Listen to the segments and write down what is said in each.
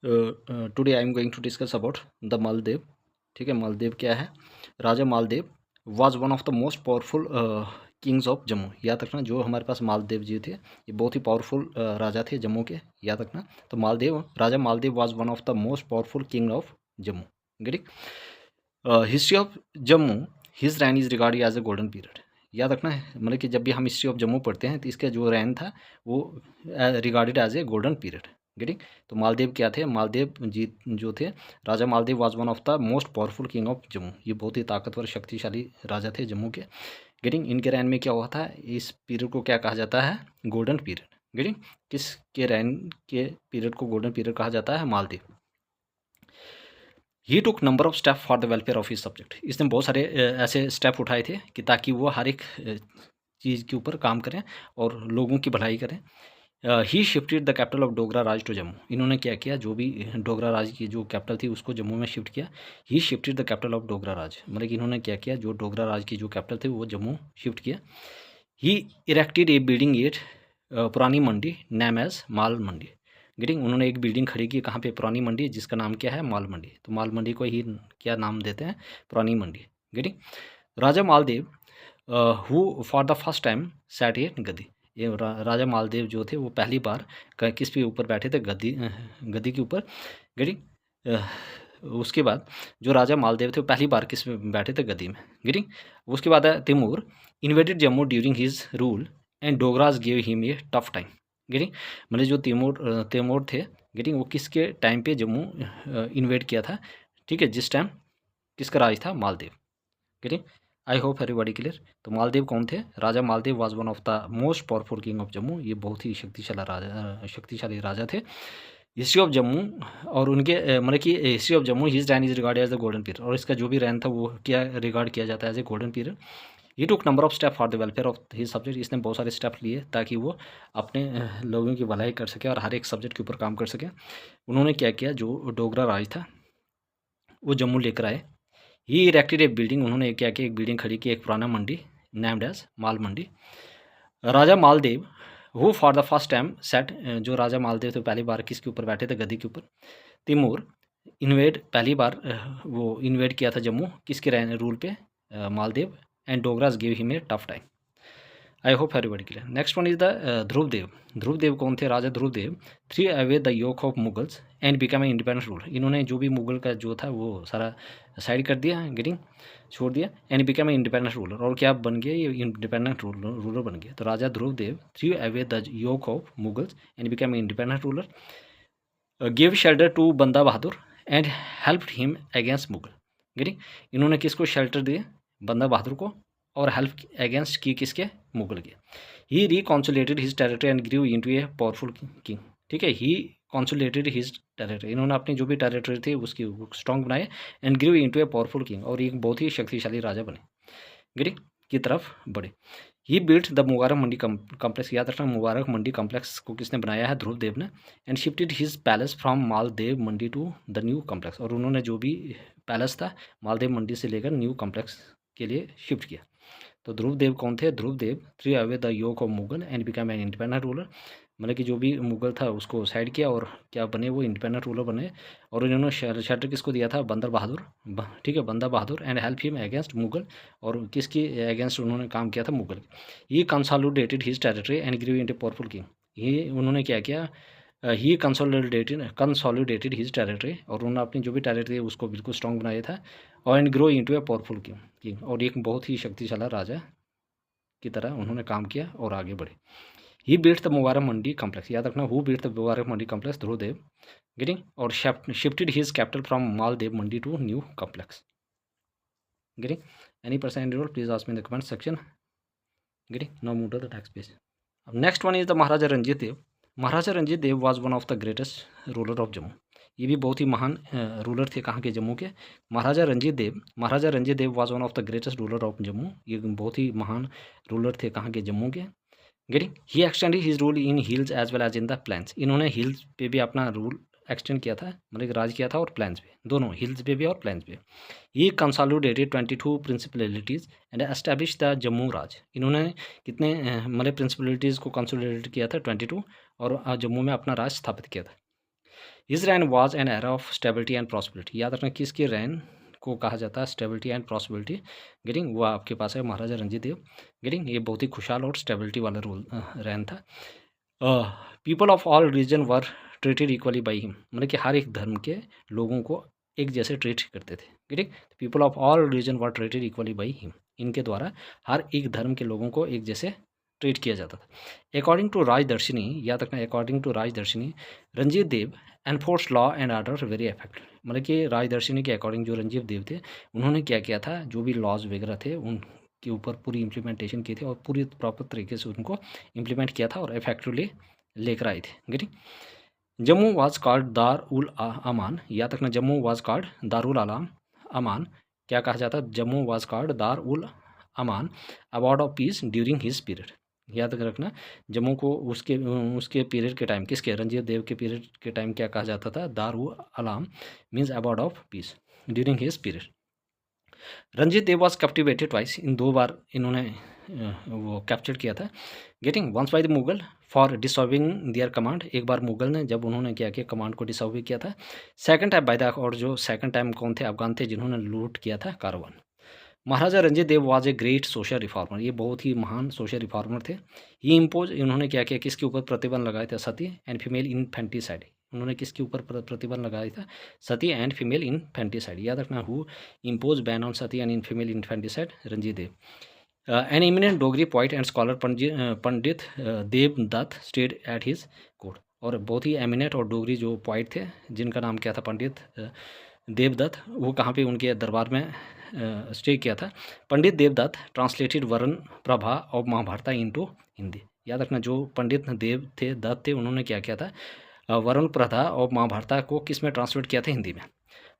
Today I am going to discuss about the Maldev. ठीक है, मालदेव क्या है? Raja Maldev was one of the most powerful kings of Jammu. याद रखना, जो हमारे पास मालदेव जी थे ये बहुत ही पावरफुल राजा थे जम्मू के। याद रखना, तो Maldev, Raja Maldev was one of the most powerful king of Jammu. Get? History of Jammu, his reign is regarded as a golden period. याद रखना है, मतलब कि जब भी हम हिस्ट्री ऑफ जम्मू पढ़ते हैं तो इसका जो रैन था वो regarded as a golden period. Getting? तो मालदेव क्या थे? मालदेव जी जो थे, Raja Maldev was one of the most powerful king of Jammu. ये बहुत ही ताकतवर शक्तिशाली राजा थे जम्मू के। गेटिंग? इनके रैन में क्या हुआ था? इस पीरियड को क्या कहा जाता है? Golden period. गेटिंग? किसके रैन के पीरियड को गोल्डन पीरियड कहा जाता है? Maldev. He took number of step for the welfare of his subject. इसने बहुत सारे ऐसे स्टेप उठाए थे कि ताकि वो हर एक चीज़ के ऊपर काम करें और लोगों की भलाई करें। He shifted the capital of Dogra Raj to Jammu. इन्होंने क्या किया? जो भी डोगरा राज की जो कैपिटल थी उसको जम्मू में शिफ्ट किया। He shifted the capital of Dogra Raj, मतलब कि इन्होंने क्या किया? जो डोगरा राज की जो कैपिटल थी वो जम्मू शिफ्ट किया। ही इरेक्टेड ए बिल्डिंग एट पुरानी मंडी नेम एज माल मंडी। गेटिंग? उन्होंने एक बिल्डिंग खड़ी की कहाँ पे? पुरानी मंडी, जिसका नाम क्या है? माल मंडी। तो माल मंडी को ही क्या नाम देते हैं? Purani Mandi. Getting? Raja Maldev who for the first time sat a gaddi. ये राजा मालदेव जो थे वो पहली बार किस पे ऊपर बैठे थे? गद्दी, गद्दी के ऊपर। गेटिंग? उसके बाद जो राजा मालदेव थे वो पहली बार किस में बैठे थे? गद्दी में। गेटिंग? उसके बाद है Timur invaded Jammu during his rule and Dogras give him a tough time. Getting? मतलब जो तैमूर थे, गेटिंग, वो किसके टाइम पे जम्मू इन्वेड किया था? ठीक है, जिस टाइम किसका राज था? Maldev. Getting? I hope everybody clear. तो मालदेव कौन थे? Raja Maldev was one of the most powerful king of Jammu. ये बहुत ही शक्तिशाली राजा थे। हिस्ट्री ऑफ जम्मू और उनके मतलब कि history of Jammu, his reign is regard as the golden period, और इसका जो भी रैन था वो क्या रिगार्ड किया जाता है? As a golden period. He took number of step for the welfare of his subject. इसने बहुत सारे स्टेप लिए ताकि वो अपने लोगों की भलाई कर सके और हर एक सब्जेक्ट के ऊपर काम कर सके। उन्होंने क्या किया? जो डोगरा राज था वो जम्मू लेकर आए। He erected a building. उन्होंने क्या किया? एक बिल्डिंग खड़ी की, एक पुराना मंडी named as Mal Mandi. Raja Maldev who for the first time set, जो राजा मालदेव थे पहली बार किसके ऊपर बैठे थे? गद्दी के ऊपर। तैमूर इन्वेड, पहली बार वो इन्वेड किया था जम्मू किसके रूल पे? Maldev. And Dogras give him a tough time. I hope everybody clear. Next one is the Dhruvdev. Dhruvdev कौन थे? Raja Dhruvdev threw away the yoke of Mughals and become a independent rule. इन्होंने जो भी मुगल का जो था वो सारा साइड कर दिया, गेटिंग, छोड़ दिया। And become a independent ruler, और क्या बन गया? ये इंडिपेंडेंट रूलर बन गया। तो Raja Dhruvdev threw away the yoke of Mughals and become a independent ruler, give shelter to Banda Bahadur and help him against Mughal. Getting? इन्होंने किसको शेल्टर दिए? बंदा बहादुर को, और हेल्प अगेंस्ट की किसके? मुगल के। He reconsolidated his territory and grew into a powerful king. ठीक है, ही कॉन्सुलेटेड हिज टेरिटरी, इन्होंने अपनी जो भी टेरिटरी थी उसकी स्ट्रॉन्ग बनाए, and grew into a powerful king, और एक बहुत ही शक्तिशाली राजा बने। गेटिंग? की तरफ बढ़े। He built the Mubarak Mandi complex. याद रखना, मुबारक मंडी कॉम्प्लेक्स को किसने बनाया है? ध्रुवदेव ने। And shifted his palace from Maldev Mandi to the new complex, और उन्होंने जो भी पैलेस था मालदेव मंडी से लेकर न्यू कॉम्प्लेक्स के लिए शिफ्ट किया। तो ध्रुवदेव कौन थे? Dhruvdev threw away the yoke of Mughal and become an independent ruler, मतलब कि जो भी मुगल था उसको साइड किया और क्या बने? वो इंडिपेंडेंट रूलर बने। और इन्होंने शेल्टर किसको दिया था? बंदर बहादुर। ठीक है, Banda Bahadur. And help him against Mughal, और किसकी अगेंस्ट उन्होंने काम किया था? Mughal. He consolidated his territory and grew into powerful king. ये उन्होंने क्या किया? ही कंसोलिडेटेड हिज टेरिटरी, और उन्होंने अपनी जो भी टेरिटरी है उसको बिल्कुल स्ट्रॉन्ग बनाया था। और and grow into a powerful king, और एक बहुत ही शक्तिशाली राजा की तरह उन्होंने काम किया और आगे बढ़े। He built the Mubarak Mandi complex. याद रखना, who built the Mubarak Mandi complex? Dhruvdev. Getting? और shifted his capital from Maldev Mandi to new complex. Getting? Any person any role, please ask me in the comment section. Getting? Now move to the next page. अब next one is the Maharaja Ranjit Dev. Maharaja Ranjit Dev was one of the greatest ruler of Jammu. ये भी बहुत ही महान ruler थे कहाँ के? जम्मू के। Maharaja Ranjit Dev was one of the greatest ruler of Jammu. ये बहुत ही महान रूलर थे कहाँ के? जम्मू के। Getting? He extended his rule in hills as well as in the plains. इन्होंने हिल्स पे भी अपना रूल एक्सटेंड किया था, मतलब राज किया था, और प्लेन्स पे, दोनों हिल्स पे भी और प्लेन्स पे। He consolidated 22 principalities and establish the Jammu Raj. इन्होंने कितने मतलब प्रिंसिपलिटीज़ को कंसोलिडेट किया था? 22, और जम्मू में अपना राज स्थापित किया था। His reign was an era of stability and prosperity. याद रखना किसकी रैन को कहा जाता है स्टेबिलिटी एंड प्रॉस्पेरिटी। गेटिंग वो आपके पास है महाराजा रंजीत देव। गेटिंग ये बहुत ही खुशहाल और स्टेबिलिटी वाला रूल रैन था। People of all religion were treated equally by him, मतलब कि हर एक धर्म के लोगों को एक जैसे ट्रीट करते थे। Getting people of all religion were treated equally by him, इनके द्वारा हर एक धर्म के लोगों को एक जैसे ट्रीट किया जाता था। अकॉर्डिंग टू राजदर्शिनी, याद रखना according to Rajdarshini Ranjit Dev enforce law and order very effective, मतलब कि राजदर्शिनी के अकॉर्डिंग जो रंजीत देव थे उन्होंने क्या किया था, जो भी लॉज वगैरह थे उनके ऊपर पूरी इम्प्लीमेंटेशन की थी और पूरी प्रॉपर तरीके से उनको इम्प्लीमेंट किया था और इफेक्टिवली लेकर आए थे। Getting Jammu was called Dar ul Aman, याद रखना जम्मू वाज कॉल्ड दारुल अलाम अमान, क्या कहा जाता है, Jammu was called Dar ul Aman award of peace during his period. याद रखना जम्मू को उसके उसके पीरियड के टाइम, किसके, रंजीत देव के पीरियड के टाइम क्या कहा जाता था, Darul Alam means award of peace during his period. Ranjit Dev was captivated twice, इन 2 बार इन्होंने वो कैप्चर किया था। Getting once by the Mughal for dissolving their command, एक बार मुगल ने जब उन्होंने क्या किया कमांड को डिसॉल्व किया था। सेकंड टाइम बाय द, और जो सेकंड टाइम कौन थे, अफगान थे जिन्होंने लूट किया था caravan. Maharaja Ranjit Dev was a great social reformer, ये बहुत ही महान सोशल रिफॉर्मर थे। ही इम्पोज, इन्होंने क्या किया, किसके ऊपर प्रतिबंध लगाया था, सती एंड फीमेल इनफेंटिसाइड, उन्होंने किसके ऊपर प्रतिबंध लगाया था, सती एंड फीमेल इनफेंटिसाइड। याद रखना who impose ban on sati and female infanticide, Ranjit Dev. An eminent Dogri poet and scholar Pandit Devdutt stayed at his court, और बहुत ही एमिनेंट और डोगरी जो पोइट थे जिनका नाम क्या था, पंडित देवदत्त, वो कहाँ पे उनके दरबार में स्टे किया था। पंडित देवदत्त ट्रांसलेटेड वरुण प्रभा और महाभारता इनटू हिंदी। याद रखना जो पंडित देव थे दत्त थे उन्होंने क्या किया था, वरुण प्रभा और महाभारता को किस में ट्रांसलेट किया था, हिंदी में।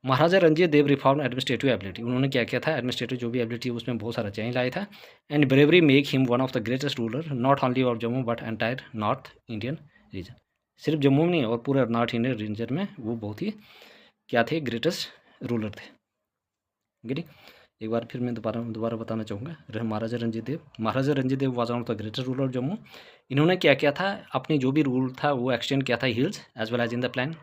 Maharaja Ranjit Dev reform administrative ability, उन्होंने क्या किया था, एडमिनिस्ट्रेटिव जो भी एबिलिटी उसमें बहुत सारा चेंज लाया था। And bravery make him one of the greatest ruler not only of Jammu but entire north Indian reason, सिर्फ जम्मू में नहीं और पूरे नॉर्थ इंडियन रीजन में वो बहुत ही क्या थे, ग्रेटेस्ट रूलर थे। गेटिंग एक बार फिर मैं दोबारा बताना चाहूँगा, Maharaja Ranjit Dev was one of the greatest ruler of Jammu. इन्होंने क्या किया था, अपनी जो भी रूल था वो एक्सटेंड किया था hills as well as in the plan.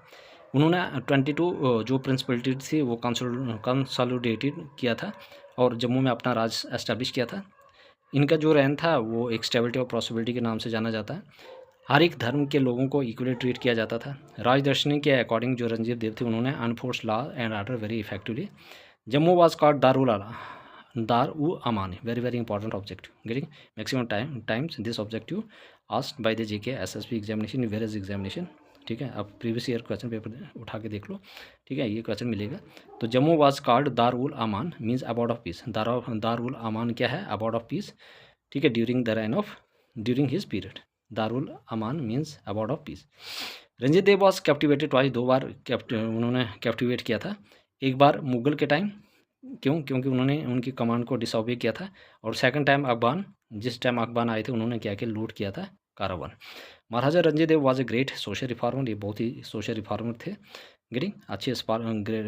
उन्होंने 22 जो प्रिंसिपलिटी थी वो कंसोलिडेटेड किया था और जम्मू में अपना राज एस्टेब्लिश किया था। इनका जो रैन था वो एक स्टेबिलिटी और प्रॉस्पेरिटी के नाम से जाना जाता है। हर एक धर्म के लोगों को इक्वली ट्रीट किया जाता था। राजदर्शनी के अकॉर्डिंग जो रंजीत देव थे उन्होंने enforce law and order very effectively. Jammu was called Dar ul Aman, very very important objective. Getting maximum times this objective asked by the GK SSB examination in various examination. ठीक है, आप प्रीवियस ईयर क्वेश्चन पेपर उठा के देख लो। ठीक है, ये क्वेश्चन मिलेगा। तो Jammu was called Dar ul Aman means about of piece. दार उल अमान क्या है, अबाउट ऑफ पीस। ठीक है, during his period Darul Aman means about of peace. Ranjit Dev was captivated twice, 2 बार उन्होंने कैप्टिवेट किया था। एक बार मुगल के टाइम, क्योंकि उन्होंने उनकी कमांड को डिसऑबे किया था, और सेकंड टाइम अफगान, जिस टाइम अफगान आए थे उन्होंने क्या किया, लूट किया था caravan. Maharaja Ranjit Dev was a great social reformer, ये बहुत ही सोशल रिफॉर्मर थे। गेटिंग अच्छे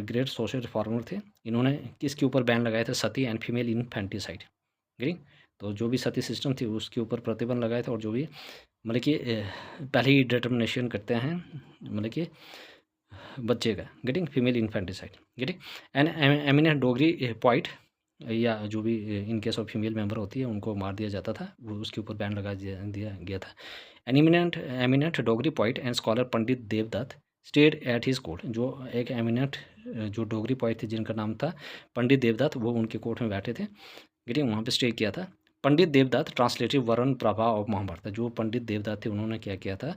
ग्रेट सोशल रिफॉर्मर थे। इन्होंने किसके ऊपर बैन लगाया था, sati and female infanticide. Getting तो जो भी सती सिस्टम थी उसके ऊपर प्रतिबंध लगाए थे, और जो भी मतलब कि पहले ही डिटर्मिनेशन करते हैं मतलब कि बच्चे का। Getting female infanticide. Getting an eminent Dogri poet, या जो भी in case of female member होती है उनको मार दिया जाता था, वो उसके ऊपर बैन लगा दिया गया था। Eminent Dogri poet and scholar Pandit Devdutt stayed at his court, जो एक एमिनेंट जो डोगरी पोइट थे जिनका नाम था पंडित देवदत्त, वो उनके कोर्ट में बैठे थे। गेटिंग वहाँ पे स्टे किया था। पंडित देवदत्त ट्रांसलेटिव वरुण प्रभा ऑफ महाभारत, जो पंडित देवदत्त थे उन्होंने क्या किया था,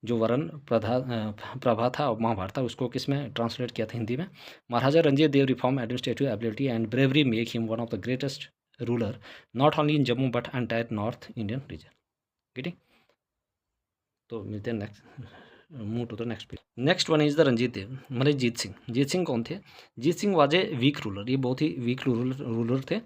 जो वरुण प्रभा था और महाभारत उसको किस में ट्रांसलेट किया था, हिंदी में। Maharaja Ranjit Dev reform administrative ability and bravery make him one of the greatest ruler not only in Jammu but entire north Indian region. Getting तो मिलते हैं next, move to the next page. Next one is the Ranjit Dev, मतलब जीत सिंह कौन थे, Jeet Singh was a weak ruler, ये बहुत ही weak ruler थे।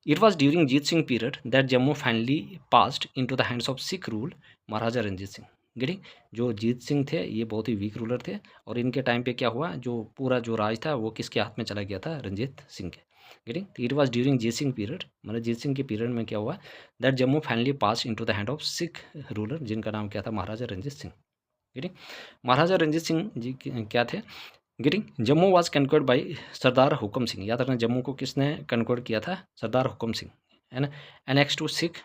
It was during Jeet Singh period that Jammu finally passed into the hands of Sikh rule Maharaja Ranjit Singh. Getting जो जीत सिंह थे ये बहुत ही वीक रूलर थे, और इनके टाइम पे क्या हुआ, जो पूरा जो राज था वो किसके हाथ में चला गया था, रंजीत सिंह के। Getting it was during Jeet Singh period, मतलब जीत सिंह के पीरियड में क्या हुआ, that Jammu finally pass into the hand of Sikh ruler, जिनका नाम क्या था, महाराजा रंजीत सिंह। गेटिंग। महाराजा रंजीत सिंह जी क्या थे, गेटिंग। जम्मू वाज कन्क्वर्ड बाई सरदार हुकम सिंह, याद रखना जम्मू को किसने कन्क्वर्ड किया था, सरदार हुकम सिंह, है ना। Annex to Sikh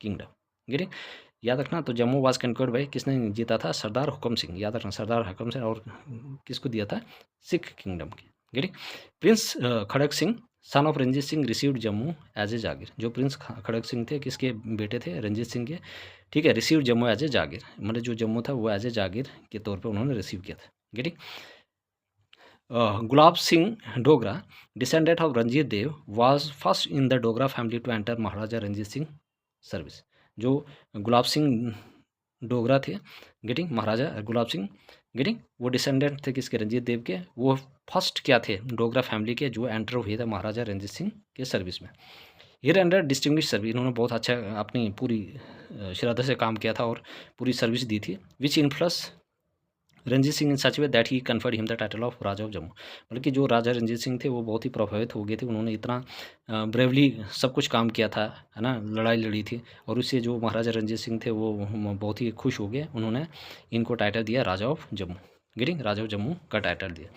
kingdom, getting, याद रखना। तो जम्मू वाज कन्क्वर्ड बाई किसने जीता था, सरदार हुकम सिंह, याद रखना सरदार हुकम सिंह, और किसको दिया था, सिख किंगडम की, getting. Prince Kharag Singh son of Ranjit Singh received Jammu as a jagir, जो प्रिंस खड़ग सिंह थे किसके बेटे थे, रंजीत सिंह के, ठीक है। रिसीव जम्मू एज ए जागीर, मतलब जो जम्मू था वो एज ए जागीर के तौर पे उन्होंने रिसीव किया था, getting. Gulab Singh Dogra descendant of Ranjit Dev was first in the Dogra family to enter Maharaja Ranjit Singh service, जो गुलाब सिंह डोगरा थे, गेटिंग, महाराजा गुलाब सिंह, गेटिंग, वो डिसेंडेंट थे किसके, रंजीत देव के, वो फर्स्ट क्या थे, डोगरा फैमिली के जो एंटर हुए थे महाराजा रंजीत सिंह के सर्विस में। ये रेंडर डिस्टिंग्विश सर्विस, इन्होंने बहुत अच्छा अपनी पूरी श्रद्धा से काम किया था और पूरी सर्विस दी थी। Which influence Ranjit Singh in such way that he conferred him the title of Raja of Jammu, बल्कि जो राजा रंजीत सिंह थे वो बहुत ही प्रभावित हो गए थे, उन्होंने इतना ब्रेवली सब कुछ काम किया था, है ना, लड़ाई लड़ी थी, और उससे जो महाराजा रंजीत सिंह थे वो बहुत ही खुश हो गए, उन्होंने इनको टाइटल दिया Raja of Jammu, getting, Raja of Jammu का टाइटल दिया।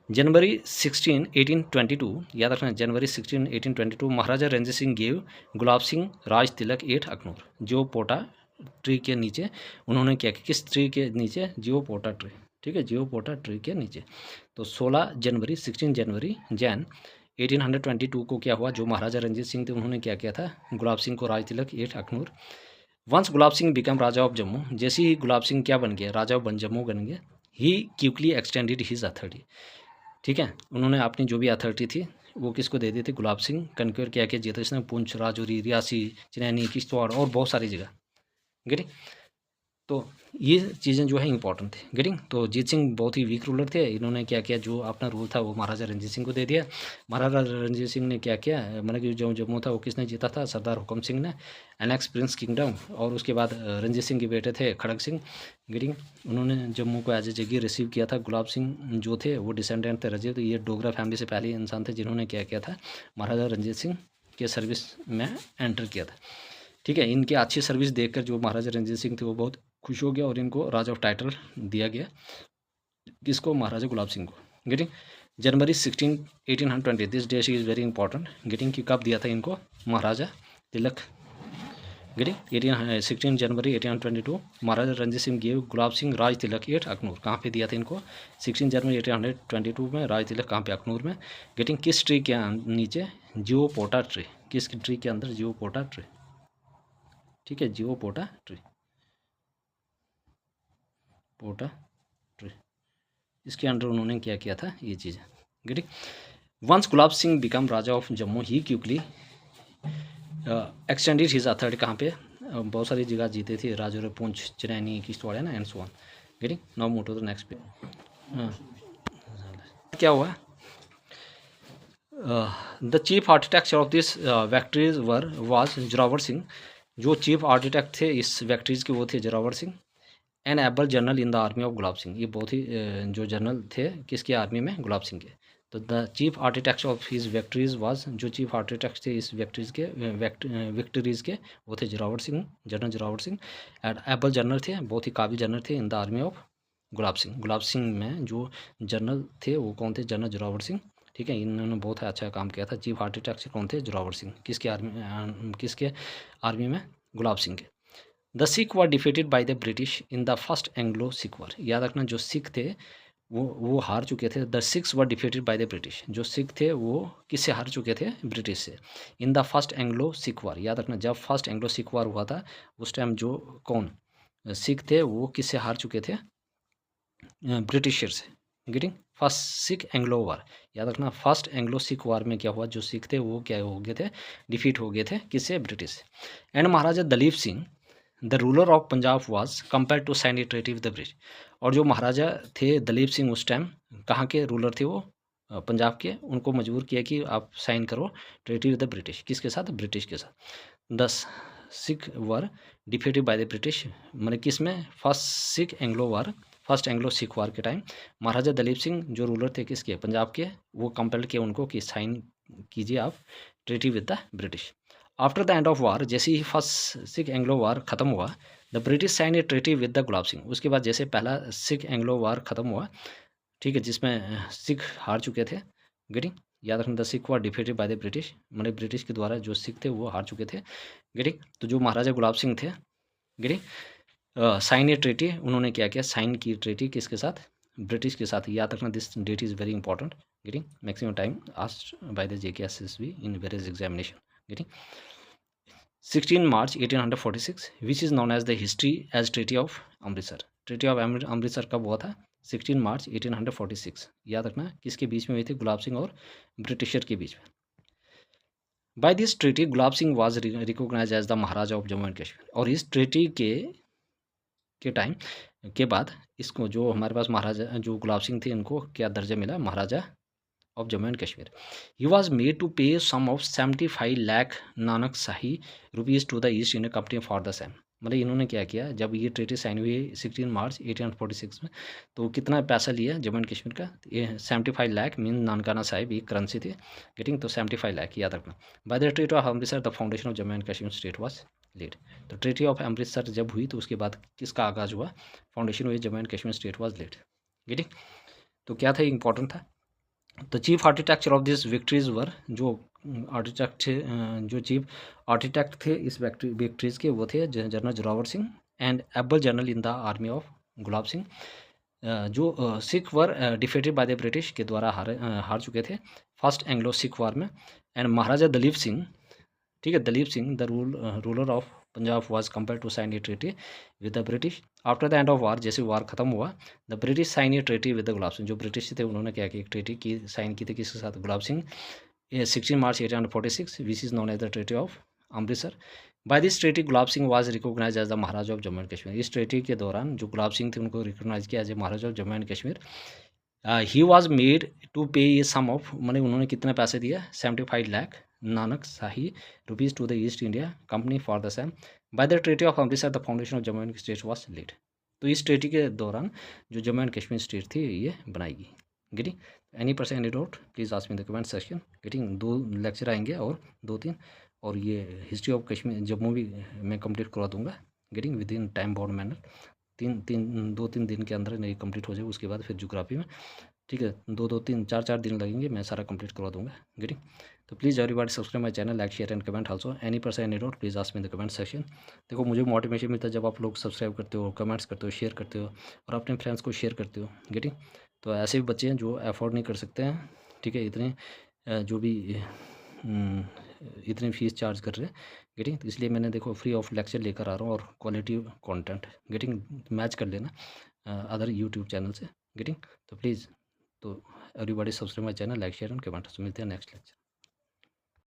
जनवरी 16, 1822, याद रखना January 16, 1822 Maharaja Ranjit Singh gave Gulab Singh Raj Tilak at Akhnoor, जो पोटा ट्री के नीचे उन्होंने क्या किया, किस ट्री के नीचे, जियो पोटा ट्री, ठीक है, जियो पोटा ट्री के नीचे। तो 16 जनवरी 16 जनवरी जैन 1822 को क्या हुआ, जो महाराजा रंजीत सिंह थे उन्होंने क्या किया था, गुलाब सिंह को Raj Tilak at Akhnoor. Once Gulab Singh become Raja of Jammu, जैसे ही गुलाब सिंह क्या बन गया, राजा ऑफ जम्मू बन गया, ही क्विकली एक्सटेंडेड हिज अथॉरिटी, ठीक है, उन्होंने अपनी जो भी अथॉरिटी थी वो किसको दे दी थी, गुलाब सिंह कन्क्योर क्या किया, जीता इसने पुंछ, राजौरी, रियासी, चिनैनी, किश्तवाड़ और बहुत सारी जगह, गेटिंग। तो ये चीज़ें जो है इंपॉर्टेंट थी, गेटिंग। तो जीत सिंह बहुत ही वीक रूलर थे, इन्होंने क्या किया, जो अपना रूल था वो महाराजा रंजीत सिंह को दे दिया। महाराजा रंजीत सिंह ने क्या किया, मतलब कि जो जम्मू था वो किसने जीता था, सरदार हुकम सिंह ने, एनेक्स प्रिंस किंगडम, और उसके बाद रंजीत सिंह के बेटे थे खड़ग सिंह, गेटिंग, उन्होंने जम्मू को एज ए जगह रिसीव किया था। गुलाब सिंह जो थे वो डिसेंडेंट थे रंजीत, तो ये डोगरा फैमिली से पहले इंसान थे जिन्होंने क्या किया था, महाराजा रंजीत सिंह के सर्विस में एंटर किया था, ठीक है। इनकी अच्छी सर्विस देखकर जो महाराजा रंजीत सिंह थे वो बहुत खुश हो गया और इनको राजा ऑफ टाइटल दिया गया, किसको, महाराजा गुलाब सिंह को, getting. January 16, 1820, this day is very important, getting, कि कब दिया था इनको महाराजा तिलक, getting, 16 January 1822 Maharaja Ranjit Singh gave Gulab Singh Raj Tilak at Akhnoor, कहाँ पे दिया था इनको, 16 जनवरी 1822 में, राज तिलक कहाँ पे, अखनूर में, गेटिंग, किस ट्री के नीचे, जियो पोटा ट्री, किस ट्री के अंदर, जियो पोटा ट्री, ठीक है, जियो पोटा ट्री, पोटा ट्री, इसके अंडर उन्होंने क्या किया था ये चीज़, getting. Once Gulab Singh become Raja of Jammu he quickly extended his authority, कहाँ पे, बहुत सारी जगह जीते थे, राजौरी, पुंछ, चिनैनी, किश्तवाड़, ना, and so on, getting. Now move to the next page. क्या हुआ, the chief architecture of this victories was Zorawar Singh, जो चीफ आर्किटेक्ट थे इस वैक्ट्रीज के वो थे Zorawar Singh. An able general in the army of Gulab Singh, ये बहुत ही जो जनरल थे किसकी आर्मी में, गुलाब सिंह के। तो the chief architecture of his victories was, जो चीफ आर्किटेक्ट थे इस विक्ट्रीज के विक्ट्रीज के वो थे Zorawar Singh, general Zorawar Singh. And able general थे, बहुत ही काबिल जनरल थे, इन the army of Gulab Singh, Gulab Singh में जो जनरल थे वो कौन थे, जनरल जोरावर सिंह, ठीक है, इन्होंने बहुत अच्छा काम किया था। चीफ आर्किटेक्ट कौन थे, जोरावर सिंह, किसके आर्मी में, गुलाब सिंह के। The Sikh were defeated by the British in the first Anglo Sikh war, याद रखना जो सिख थे वो हार चुके थे। The Sikhs were defeated by the British, जो सिख थे वो किससे हार चुके थे, ब्रिटिश से। In the first Anglo Sikh war, याद रखना जब फर्स्ट एंग्लो सिख वार हुआ था उस टाइम जो कौन सिख थे वो किससे हार चुके थे, ब्रिटिशर से, गेटिंग। फर्स्ट सिख एंग्लो वार, याद रखना फर्स्ट एंग्लो सिख वार में क्या हुआ, जो सिख थे वो क्या हो गए थे, डिफीट हो गए थे किससे, ब्रिटिश से। And Maharaja Dalip Singh the ruler of Punjab was compare to sign a treaty with the British, और जो महाराजा थे दलीप सिंह उस टाइम कहाँ के रूलर थे वो, पंजाब के, उनको मजबूर किया कि आप साइन करो ट्रीटी विद द ब्रिटिश, किसके साथ, ब्रिटिश के साथ। 10 Sikh were defeated by the British, मतलब किस में, फर्स्ट सिख एंग्लो वार, फर्स्ट एंग्लो सिख वार के टाइम महाराजा दलीप सिंह जो रूलर थे किसके, पंजाब के, वो कंपेल किया उनको कि साइन कीजिए आप treaty with the British. After the end of war, जैसे ही फर्स्ट सिख एंग्लो वार ख़त्म हुआ the British sign a treaty with the Gulab Singh. उसके बाद जैसे पहला सिख एंग्लो वार ख़त्म हुआ, ठीक है, जिसमें सिख हार चुके थे, गेटिंग, याद रखना, the Sikh were defeated by the British, मतलब ब्रिटिश के द्वारा जो सिख थे वो हार चुके थे, गेटिंग। तो जो महाराजा गुलाब सिंह थे, गेटिंग, साइन ए ट्रीटी, उन्होंने क्या किया, साइन की ट्रीटी किसके साथ, ब्रिटिश के साथ। याद रखना, this date is very important, getting, maximum time asked by the JKSSB in various examination, getting. 16 March 1846 which is known as the history as treaty of Amritsar. Treaty of Amritsar कब हुआ था, 16 मार्च 1846। याद रखना किसके बीच में हुई थी, गुलाब सिंह और ब्रिटिशर के बीच में। By this treaty Gulab Singh was recognize as the Maharaja of Jammu and Kashmir. और इस ट्रीटी के टाइम के बाद इसको, जो हमारे पास महाराजा जो गुलाब सिंह थे, इनको क्या दर्जा मिला, Maharaja of Jammu and Kashmir. He was made to pay sum of 75 lakh Nanak Shahi rupees to the East India Company for the same. मतलब इन्होंने क्या किया, जब ये ट्रीटी साइन हुई 16 मार्च 1846 में, तो कितना पैसा लिया जम्मू एंड कश्मीर का, ये 75 लाख मीन नानकाना साहिब एक करेंसी थी, गेटिंग, तो 75 लाख याद रखना। By the treaty of Amritsar the foundation of Jammu and Kashmir state was laid. तो ट्रीटी ऑफ अमृतसर जब हुई तो उसके बाद किसका आगाज़ हुआ, फाउंडेशन हुई, Jammu and Kashmir state was laid, getting. तो क्या था, इंपॉर्टेंट था। The chief architecture of this victories were, जो आर्किटेक्ट थे, जो चीफ आर्किटेक्ट थे इस विक्ट्रीज के, वो थे general Zorawar Singh and able general in the army of Gulab Singh. जो Sikh were defeated by the British के द्वारा हार चुके थे फर्स्ट एंग्लो सिख वार में। एंड महाराजा दलीप सिंह, ठीक है, Dalip Singh the ruler of Punjab was compare to sign a treaty with the British. After the end of war, जैसे वार खत्म हुआ, the British sign a treaty with the Gulab Singh. जो ब्रिटिश थे उन्होंने क्या किया, एक ट्रीटी की साइन की थी किसके साथ, Gulab Singh, 16 March 1846 which is known as the treaty of Amritsar. By this treaty Gulab Singh was recognize as the Maharaja of Jammu and Kashmir. इस ट्रीटी के दौरान जो गुलाब सिंह थे उनको रिकॉग्नाइज किया as a Maharaja of Jammu and Kashmir. He was made to pay ये सम ऑफ, मैंने उन्होंने कितने पैसे दिया, 75 lakh Nanak Shahi rupees to the East India Company for the same. By the treaty of Amritsar the foundation of Jammu and state was laid. तो इस treaty के दौरान जो जम्मू एंड कश्मीर स्टेट थी ये बनाएगी, getting. Any person any doubt please ask me in the comment section, getting. 2 lecture आएंगे और 2-3, और ये हिस्ट्री ऑफ कश्मीर जम्मू भी मैं कंप्लीट करवा दूंगा, getting, with in time bound manner. 2-3 दिन के अंदर नहीं कंप्लीट हो जाए, उसके बाद फिर ज्योग्राफी में, ठीक है, 2-3-4 दिन लगेंगे, मैं सारा कंप्लीट करवा दूंगा, गेटिंग। तो please everybody subscribe my channel, like share and comment also. Any person any doubt please ask me in the comment section. देखो मुझे मोटिवेशन मिलता है जब आप लोग सब्सक्राइब करते हो, कमेंट्स करते हो, शेयर करते हो और अपने फ्रेंड्स को शेयर करते हो, गेटिंग। तो ऐसे भी बच्चे हैं जो अफोर्ड नहीं कर सकते हैं, ठीक है, इतने जो भी इतनी फ़ीस चार्ज कर रहे हैं, गेटिंग। तो इसलिए मैंने देखो फ्री ऑफ लेक्चर लेकर आ रहा हूँ और क्वालिटी कंटेंट, गेटिंग, मैच कर लेना अदर यूट्यूब चैनल से, गेटिंग। तो प्लीज़, तो everybody subscribe my channel, like share and comment. मिलते हैं नेक्स्ट लेक्चर।